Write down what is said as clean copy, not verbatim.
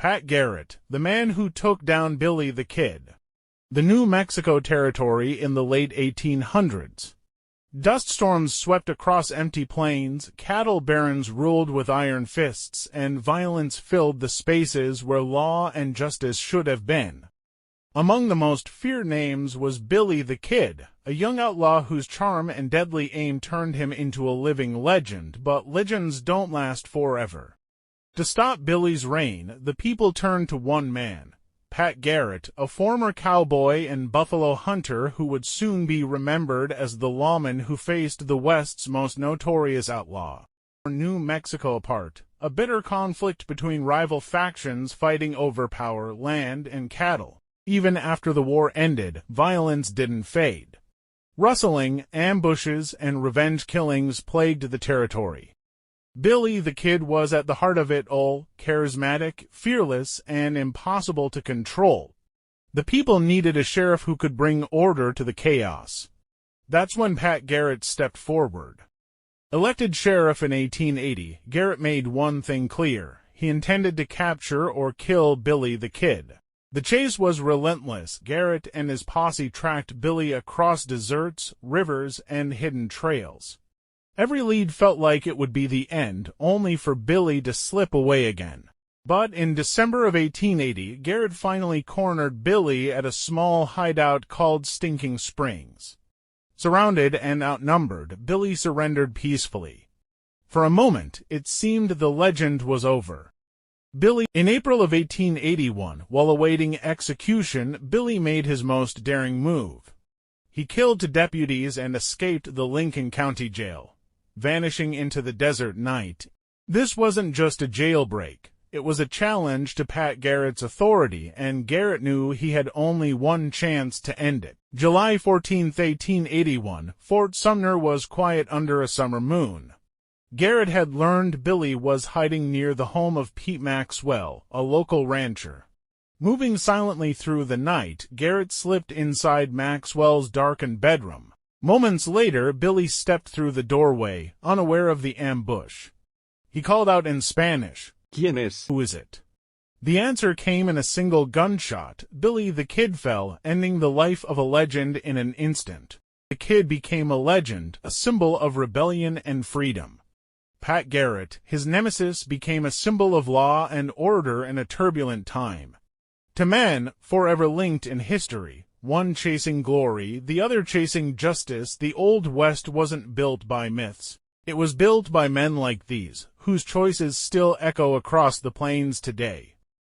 Pat Garrett, the man who took down Billy the Kid. The New Mexico Territory in the late 1800s. Dust storms swept across empty plains, cattle barons ruled with iron fists, and violence filled the spaces where law and justice should have been. Among the most feared names was Billy the Kid, a young outlaw whose charm and deadly aim turned him into a living legend, but legends don't last forever. To stop Billy's reign, the people turned to one man, Pat Garrett, a former cowboy and buffalo hunter who would soon be remembered as the lawman who faced the West's most notorious outlaw. New Mexico apart, a bitter conflict between rival factions fighting over power, land, and cattle. Even after the war ended, violence didn't fade. Rustling, ambushes, and revenge killings plagued the territory. Billy the Kid was at the heart of it all, charismatic, fearless, and impossible to control. The people needed a sheriff who could bring order to the chaos. That's when Pat Garrett stepped forward. Elected sheriff in 1880, Garrett made one thing clear. He intended to capture or kill Billy the Kid. The chase was relentless. Garrett and his posse tracked Billy across deserts, rivers, and hidden trails. Every lead felt like it would be the end, only for Billy to slip away again. But in December of 1880, Garrett finally cornered Billy at a small hideout called Stinking Springs. Surrounded and outnumbered, Billy surrendered peacefully. For a moment, it seemed the legend was over. In April of 1881, while awaiting execution, Billy made his most daring move. He killed two deputies and escaped the Lincoln County Jail, vanishing into the desert night. This wasn't just a jailbreak. It was a challenge to Pat Garrett's authority, and Garrett knew he had only one chance to end it. July 14, 1881, Fort Sumner was quiet under a summer moon. Garrett had learned Billy was hiding near the home of Pete Maxwell, a local rancher. Moving silently through the night, Garrett slipped inside Maxwell's darkened bedroom. Moments later, Billy stepped through the doorway, unaware of the ambush. He called out in Spanish, ¿Quién es? "Who is it?" The answer came in a single gunshot. Billy the Kid fell, ending the life of a legend in an instant. The Kid became a legend, a symbol of rebellion and freedom. Pat Garrett, his nemesis, became a symbol of law and order in a turbulent time. To men, forever linked in history, one chasing glory, the other chasing justice, the Old West wasn't built by myths. It was built by men like these, whose choices still echo across the plains today.